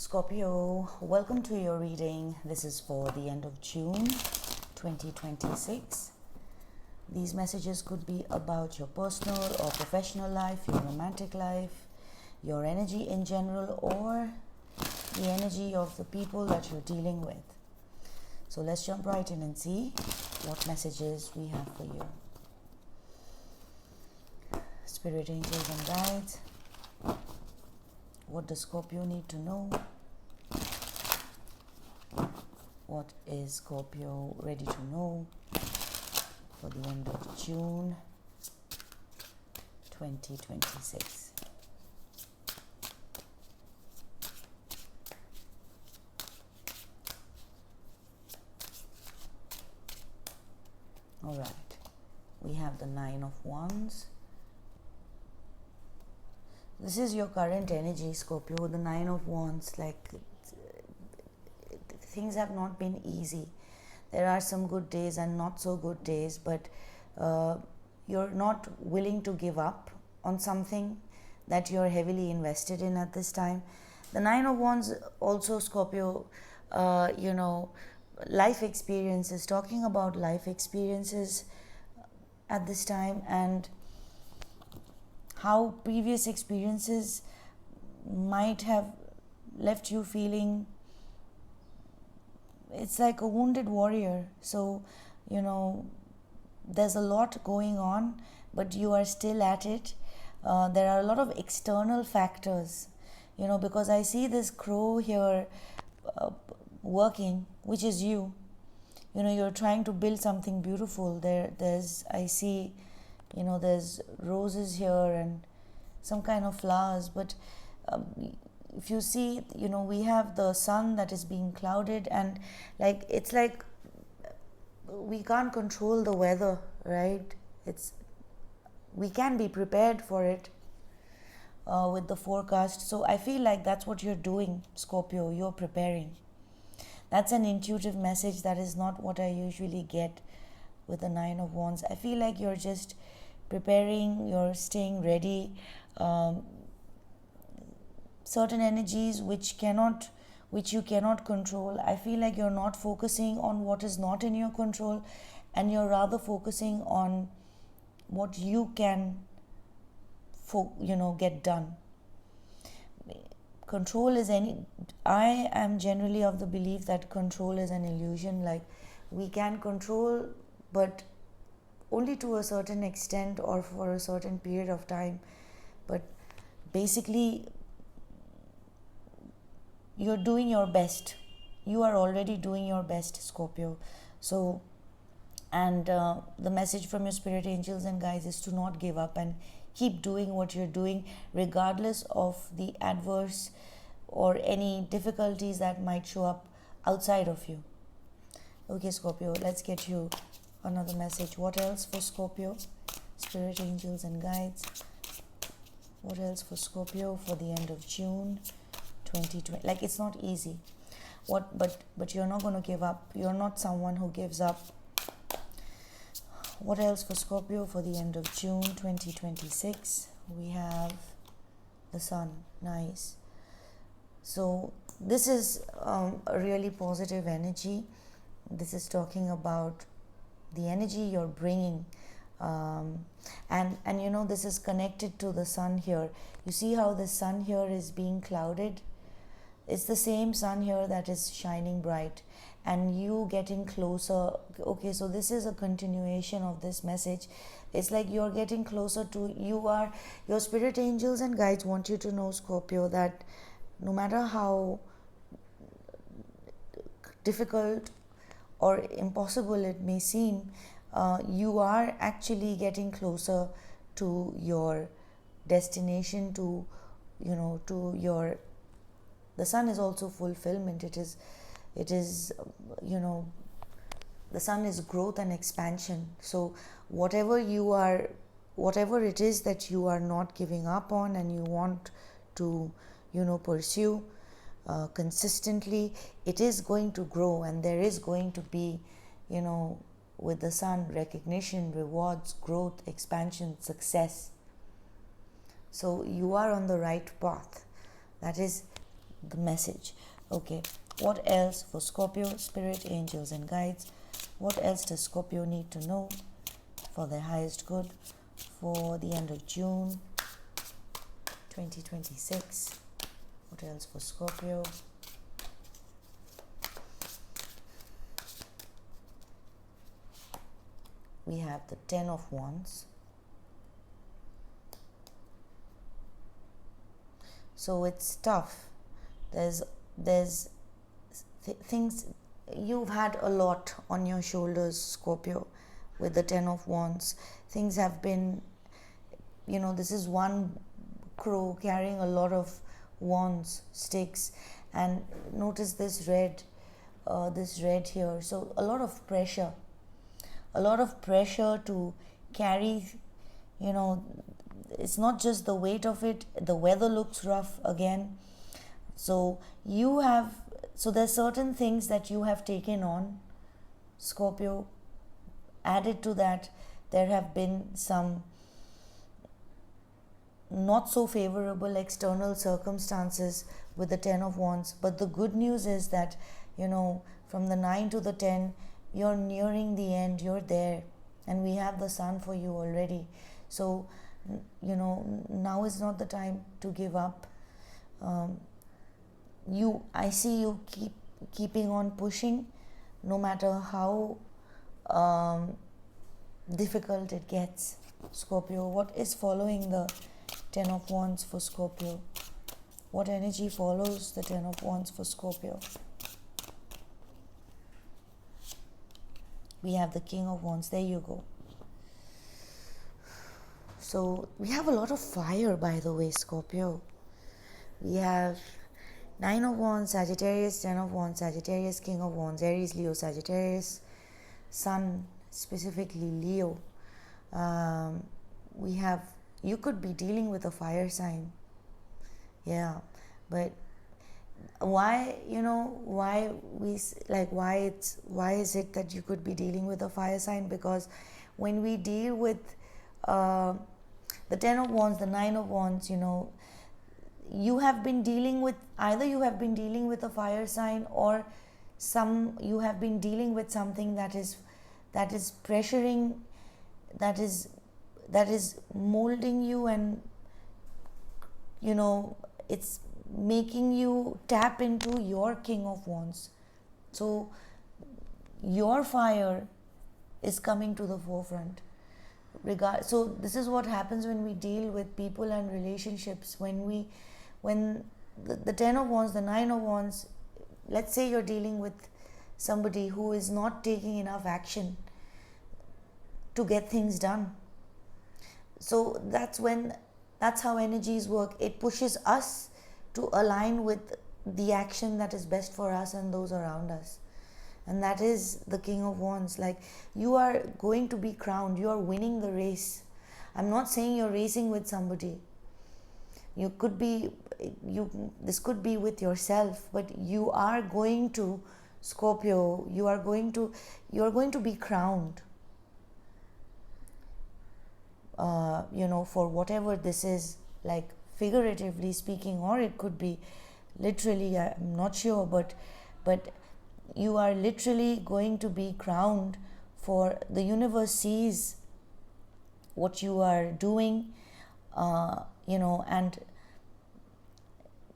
Scorpio, welcome to your reading. This is for the end of June 2026. These messages could be about your personal or professional life, your romantic life, your energy in general, or the energy of the people that you're dealing with. So let's jump right in and see what messages we have for you. Spirit, angels, and guides. What does Scorpio need to know? What is Scorpio ready to know for the end of June 2026? All right, we have the Nine of Wands. This is your current energy, Scorpio. The Nine of Wands, things have not been easy. There are some good days and not so good days, but you're not willing to give up on something that you're heavily invested in at this time. The Nine of Wands also, Scorpio, life experiences, talking about life experiences at this time, and how previous experiences might have left you feeling it's like a wounded warrior. So, there's a lot going on, but you are still at it. There are a lot of external factors, because I see this crow here working, which is you. You're trying to build something beautiful. I see, there's roses here and some kind of flowers, but if you see, we have the sun that is being clouded, and it's like we can't control the weather, right? We can be prepared for it with the forecast. So I feel like that's what you're doing, Scorpio. You're preparing. That's an intuitive message. That is not what I usually get with the Nine of Wands. I feel like you're just preparing, you're staying ready. Certain energies which you cannot control. I feel like you're not focusing on what is not in your control, and you're rather focusing on what you can get done. I am generally of the belief that control is an illusion. Like, we can control, but only to a certain extent or for a certain period of time. But basically, you're doing your best. You are already doing your best, Scorpio. So, and the message from your spirit, angels, and guides is to not give up and keep doing what you're doing, regardless of the adverse or any difficulties that might show up outside of you. Okay, Scorpio, let's get you another message. What else for Scorpio? Spirit, angels, and guides. What else for Scorpio for the end of June 2020? It's not easy. But you're not going to give up. You're not someone who gives up. What else for Scorpio for the end of June 2026? We have the sun. Nice. So this is a really positive energy. This is talking about the energy you're bringing. And this is connected to the sun here. You see how the sun here is being clouded? It's the same sun here that is shining bright, and you getting closer. Okay, so this is a continuation of this message. It's like you're getting closer to your spirit, angels, and guides want you to know, Scorpio, that no matter how difficult or impossible it may seem, you are actually getting closer to your destination, to your. The sun is also fulfillment. It is the sun is growth and expansion. So whatever it is that you are not giving up on and you want to pursue consistently, it is going to grow, and there is going to be with the sun, recognition, rewards, growth, expansion, success. So you are on the right path. That is the message. Okay, what else for Scorpio? Spirit, angels, and guides. What else does Scorpio need to know for their highest good for the end of June 2026? What else for Scorpio? We have the Ten of Wands. So it's tough. There's things, you've had a lot on your shoulders, Scorpio, with the Ten of Wands. Things have been, this is one crow carrying a lot of wands, sticks, and notice this red here. So a lot of pressure to carry, it's not just the weight of it. The weather looks rough again. So there's certain things that you have taken on, Scorpio. Added to that, there have been some not so favorable external circumstances with the Ten of Wands. But the good news is that, from the 9 to the 10, you're nearing the end, you're there, and we have the sun for you already. So, now is not the time to give up. I see you keeping on pushing, no matter how difficult it gets, Scorpio. What is following the Ten of Wands for Scorpio? What energy follows the Ten of Wands for Scorpio? We have the King of Wands. There you go. So we have a lot of fire, by the way, Scorpio. We have Nine of Wands, Sagittarius, Ten of Wands, Sagittarius, King of Wands, Aries, Leo, Sagittarius, Sun, specifically Leo. You could be dealing with a fire sign. Yeah, but why is it that you could be dealing with a fire sign? Because when we deal with the Ten of Wands, the Nine of Wands, you have been dealing with a fire sign, or you have been dealing with something that is pressuring, that is molding you, and it's making you tap into your King of Wands. So your fire is coming to the forefront. So this is what happens when we deal with people and relationships. When the Ten of Wands, the Nine of Wands, let's say you're dealing with somebody who is not taking enough action to get things done. So that's how energies work. It pushes us to align with the action that is best for us and those around us. And that is the King of Wands. Like, you are going to be crowned. You are winning the race. I'm not saying you're racing with somebody. This could be with yourself, but you are going to, Scorpio, you are going to be crowned. For whatever this is, like figuratively speaking, or it could be literally, I'm not sure, but you are literally going to be crowned, for the universe sees what you are doing, and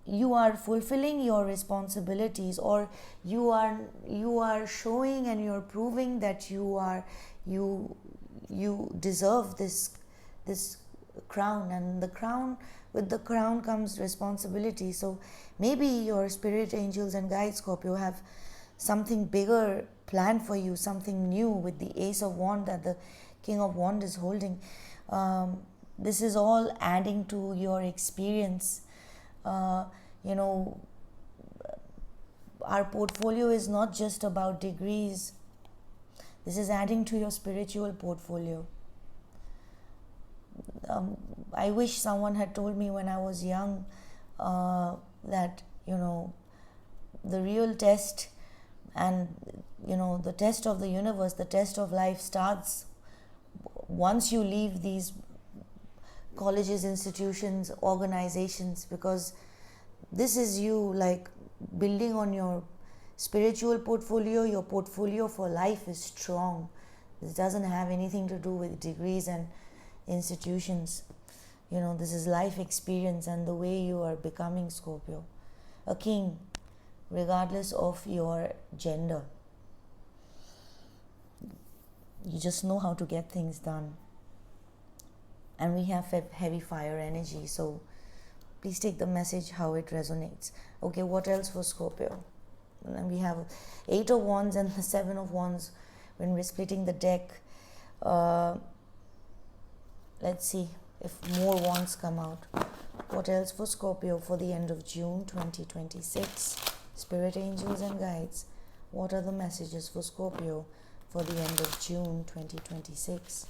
you are fulfilling your responsibilities, or you are showing and you're proving that you deserve this crown. And with the crown comes responsibility. So maybe your spirit, angels, and guides, Scorpio, have something bigger planned for you, something new, with the Ace of Wands that the King of Wands is holding. This is all adding to your experience. Our portfolio is not just about degrees. This is adding to your spiritual portfolio. I wish someone had told me when I was young that the real test, and the test of the universe, the test of life, starts once you leave these colleges, institutions, organizations, because This is you like building on your spiritual portfolio. Your portfolio for life is strong. This doesn't have anything to do with degrees and institutions. This is life experience and the way you are becoming, Scorpio. A king, regardless of your gender. You just know how to get things done. And we have heavy fire energy, so please take the message how it resonates. Okay, what else for Scorpio? And we have 8 of Wands and the 7 of Wands when we're splitting the deck. Let's see if more wands come out. What else for Scorpio for the end of June 2026? Spirit angels and guides, what are the messages for Scorpio for the end of June 2026?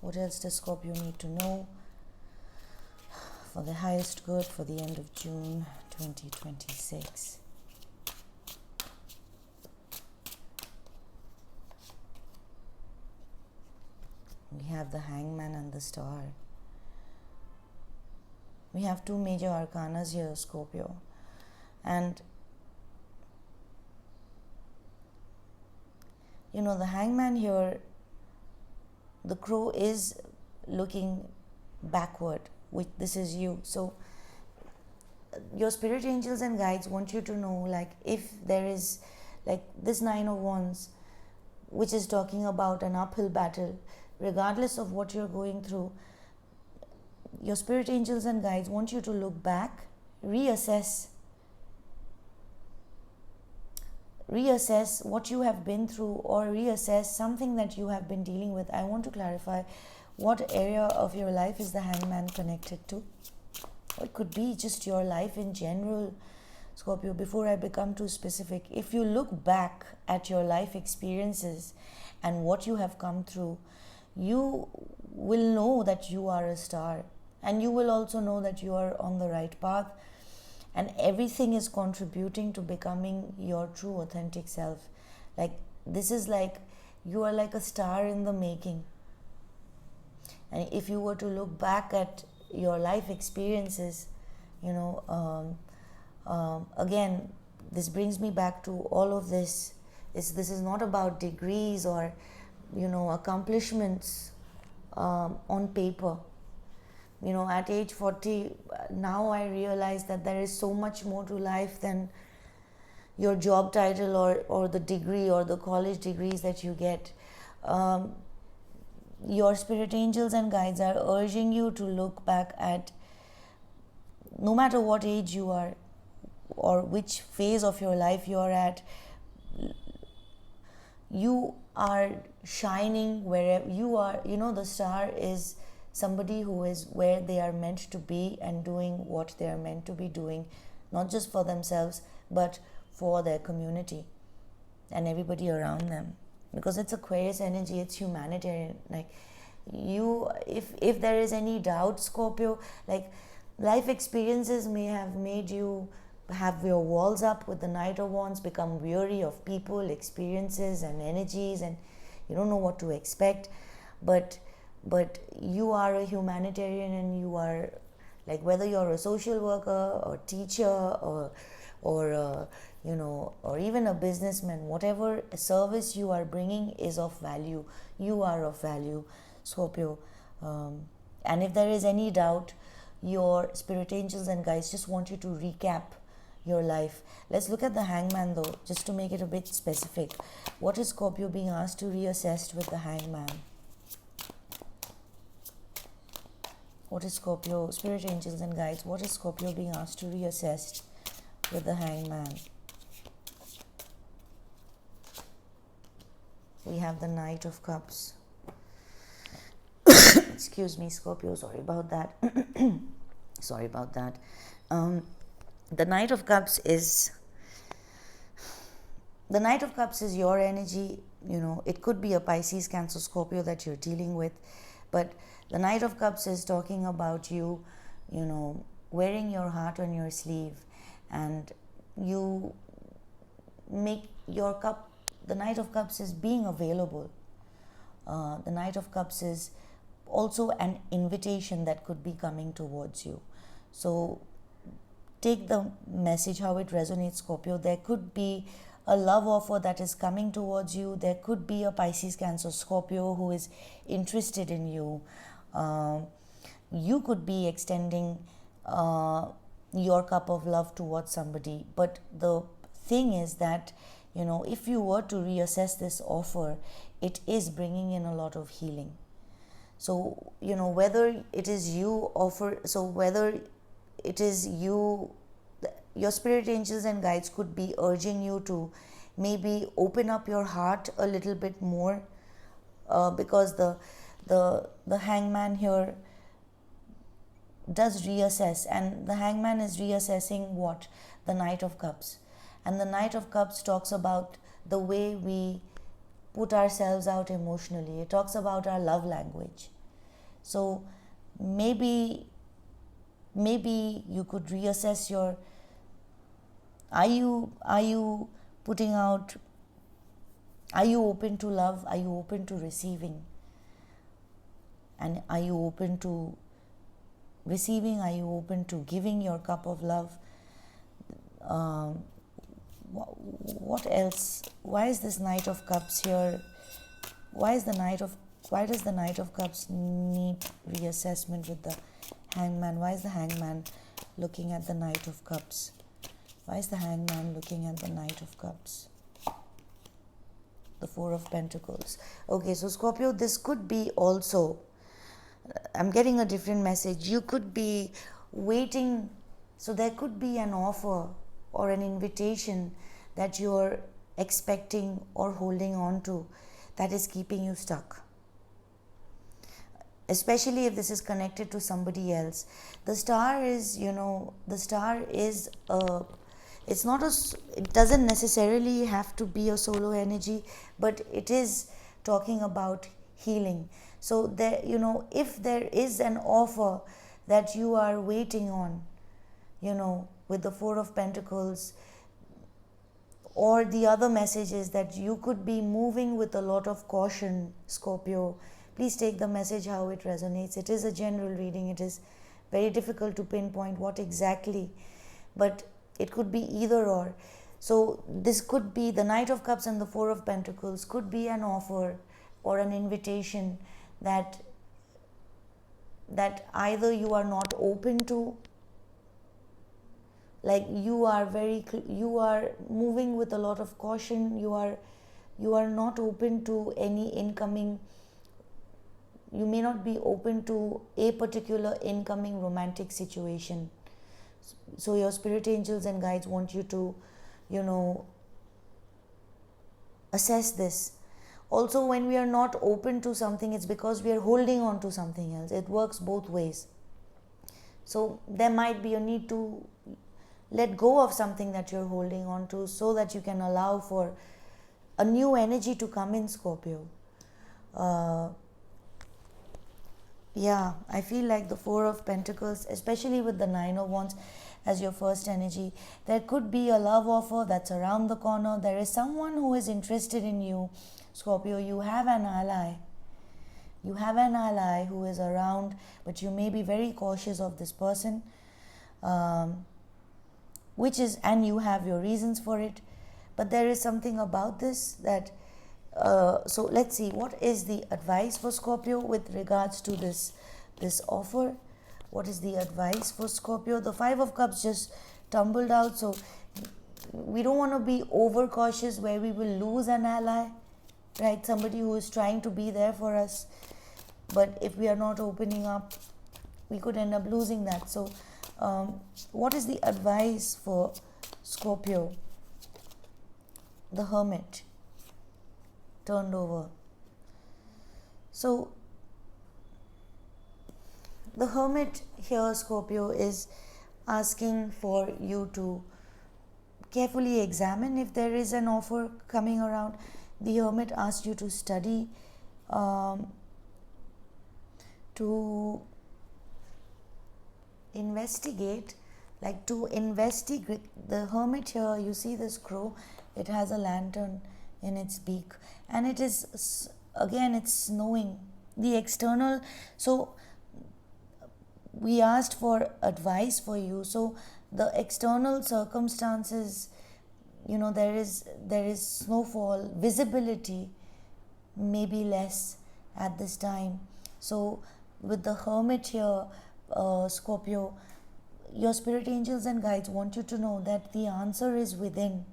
What else does Scorpio need to know for the highest good for the end of June 2026? We have the Hangman and the Star. We have 2 major arcanas here, Scorpio. And the Hangman here, the crow is looking backward. This is you. So your spirit angels and guides want you to know, like, if there is like this 9 of Wands, which is talking about an uphill battle, regardless of what you're going through, your spirit angels and guides want you to look back, reassess what you have been through, or reassess something that you have been dealing with. I want to clarify, what area of your life is the Hangman connected to? Or it could be just your life in general, Scorpio. Before I become too specific, if you look back at your life experiences and what you have come through, you will know that you are a star, and you will also know that you are on the right path, and everything is contributing to becoming your true authentic self. Like, this is like you are like a star in the making. And if you were to look back at your life experiences, again, this brings me back to all of this. This is not about degrees or accomplishments on paper. At age 40, now I realize that there is so much more to life than your job title or the degree or the college degrees that you get. Your spirit angels and guides are urging you to look back at, no matter what age you are or which phase of your life you are at, you are shining wherever you are. The star is somebody who is where they are meant to be and doing what they are meant to be doing, not just for themselves but for their community and everybody around them. Because it's Aquarius energy, it's humanitarian. Like, if there is any doubt, Scorpio, like, life experiences may have made you have your walls up with the Knight of Wands, become weary of people, experiences and energies, and you don't know what to expect. But you are a humanitarian, and you are, like, whether you're a social worker or teacher or even a businessman, whatever service you are bringing is of value. You are of value, Scorpio. And if there is any doubt, your spirit angels and guides just want you to recap your life. Let's look at the Hangman though, just to make it a bit specific. What is Scorpio being asked to reassess with the Hangman? What is Scorpio, spirit angels and guides, what is Scorpio being asked to reassess with the Hangman? We have the Knight of Cups. Excuse me, Scorpio, sorry about that. The Knight of Cups is your energy. It could be a Pisces, Cancer, Scorpio that you're dealing with, but the Knight of Cups is talking about you, wearing your heart on your sleeve, and you make your cup. The Knight of Cups is being available. The Knight of Cups is also an invitation that could be coming towards you. So take the message how it resonates, Scorpio. There could be a love offer that is coming towards you. There could be a Pisces, Cancer, Scorpio who is interested in you. You could be extending your cup of love towards somebody. But the thing is that, if you were to reassess this offer, it is bringing in a lot of healing. So, whether it is you offer, so whether it is you, your spirit angels and guides could be urging you to maybe open up your heart a little bit more, because the hangman here does reassess, and the hangman is reassessing what? The Knight of Cups. And the Knight of Cups talks about the way we put ourselves out emotionally. It talks about our love language. So maybe you could reassess your, are you putting out, are you open to love? Are you open to receiving? And are you open to receiving? Are you open to giving your cup of love? What else? Why is this Knight of Cups here? Why does the Knight of Cups need reassessment with the Hangman? Why is the Hangman looking at the Knight of Cups? Why is the Hangman looking at the Knight of Cups? The Four of Pentacles. Okay, so Scorpio, this could be also, I'm getting a different message. You could be waiting, so there could be an offer or an invitation that you're expecting or holding on to that is keeping you stuck. Especially if this is connected to somebody else. The star is, it's not it doesn't necessarily have to be a solo energy, but it is talking about healing. So there, if there is an offer that you are waiting on, with the Four of Pentacles, or the other message is that you could be moving with a lot of caution, Scorpio. Please take the message how it resonates. It is a general reading. It is very difficult to pinpoint what exactly, but it could be either or. So this could be the Knight of Cups and the Four of Pentacles could be an offer or an invitation that either you are not open to, like you are moving with a lot of caution, you are not open to any incoming, you may not be open to a particular incoming romantic situation. So your spirit angels and guides want you to, assess this. Also, when we are not open to something, it's because we are holding on to something else. It works both ways. So there might be a need to let go of something that you're holding on to so that you can allow for a new energy to come in, Scorpio. I feel like the Four of Pentacles, especially with the Nine of Wands as your first energy, there could be a love offer that's around the corner. There is someone who is interested in you, Scorpio. You have an ally. You have an ally who is around, but you may be very cautious of this person, and you have your reasons for it. But there is something about this that, so let's see, what is the advice for Scorpio with regards to this offer? What is the advice for Scorpio? The Five of Cups just tumbled out, so we don't want to be overcautious where we will lose an ally, right? Somebody who is trying to be there for us, but if we are not opening up, we could end up losing that. So what is the advice for Scorpio? The Hermit turned over. So the Hermit here, Scorpio, is asking for you to carefully examine if there is an offer coming around. The Hermit asked you to study, to investigate. The Hermit here, you see this crow, it has a lantern in its beak, and it is, again, it's snowing. The external, so we asked for advice for you. So the external circumstances, there is snowfall, visibility may be less at this time. So with the hermit here, Scorpio, your spirit angels and guides want you to know that the answer is within.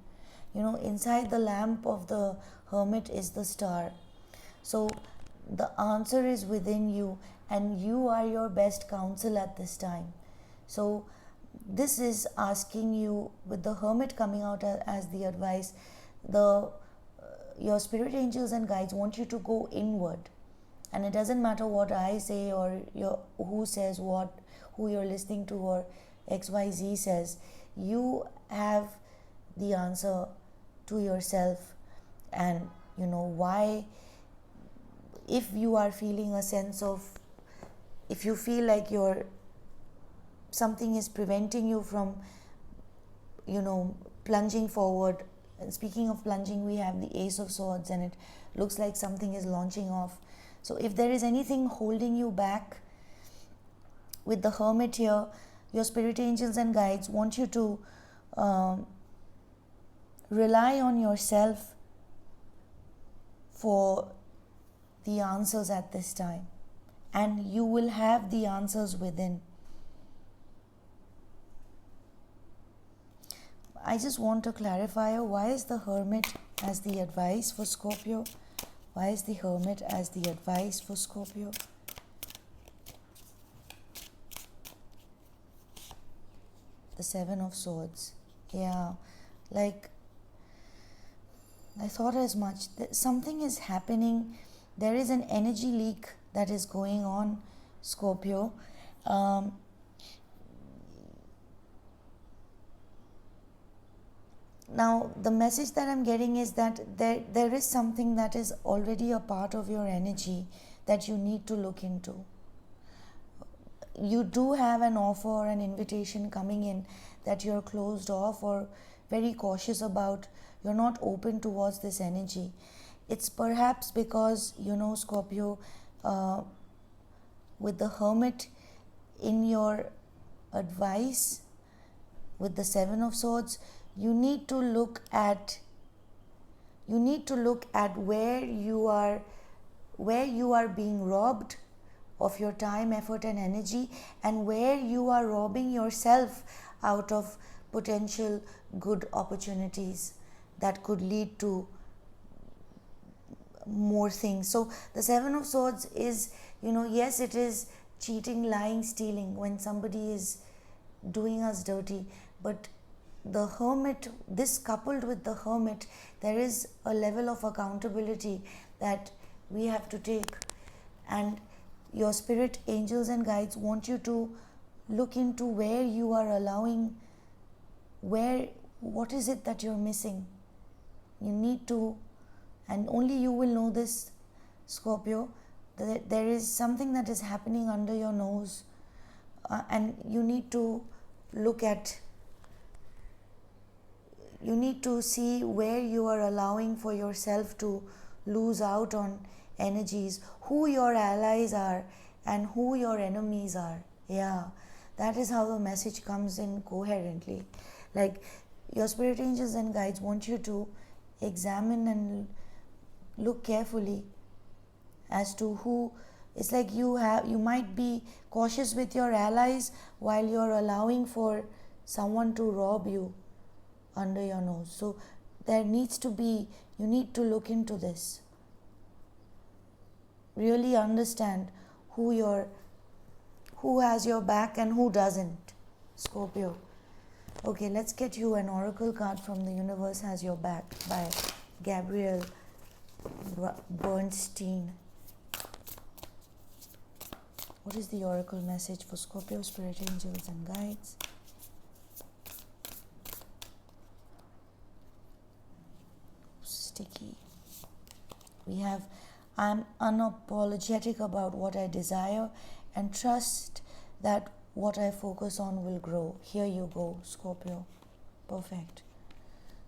Inside the lamp of the hermit is the star. So the answer is within you, and you are your best counsel at this time. So this is asking you, with the hermit coming out as the advice, your spirit angels and guides want you to go inward. And it doesn't matter what I say or who says what, who you're listening to, or XYZ says. You have the answer to yourself. And why, if you are feeling a sense of, if you feel like something is preventing you from plunging forward. And speaking of plunging, we have the Ace of Swords, and it looks like something is launching off. So if there is anything holding you back, with the hermit here, your spirit angels and guides want you to rely on yourself for the answers at this time, and you will have the answers within. I just want to clarify, why is the hermit as the advice for Scorpio? Why is the hermit as the advice for Scorpio? The Seven of Swords. Yeah, like I thought as much. Something is happening. There is an energy leak that is going on, Scorpio. Now, the message that I'm getting is that there is something that is already a part of your energy that you need to look into. You do have an offer or an invitation coming in that you're closed off or very cautious about. You're not open towards this energy. It's perhaps because, Scorpio, with the hermit in your advice, with the Seven of Swords, you need to look at where you are being robbed of your time, effort and energy, and where you are robbing yourself out of potential good opportunities that could lead to more things. So the Seven of Swords is, yes, it is cheating, lying, stealing when somebody is doing us dirty, but the hermit, this coupled with the hermit, there is a level of accountability that we have to take. And your spirit angels and guides want you to look into where you are allowing, what is it that you're missing. You need to, and only you will know this, Scorpio, that there is something that is happening under your nose, and you need to see where you are allowing for yourself to lose out on energies, who your allies are and who your enemies are. Yeah, that is how the message comes in coherently. Like, your spirit angels and guides want you to examine and look carefully as to who. It's like you might be cautious with your allies while you're allowing for someone to rob you under your nose. So you need to look into this. Really understand who has your back and who doesn't, Scorpio. Okay, let's get you an oracle card from The Universe Has Your Back by Gabrielle Bernstein. What is the oracle message for Scorpio spirit angels and guides? Sticky. We have, I'm unapologetic about what I desire and trust that what I focus on will grow. Here you go, Scorpio. Perfect.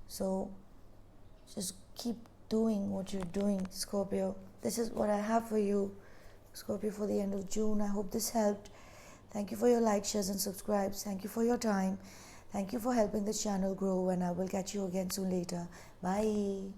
So just keep doing what you're doing, Scorpio. This is what I have for you, Scorpio, for the end of June. I hope this helped. Thank you for your likes, shares and subscribes. Thank you for your time. Thank you for helping this channel grow, and I will catch you again soon later. Bye.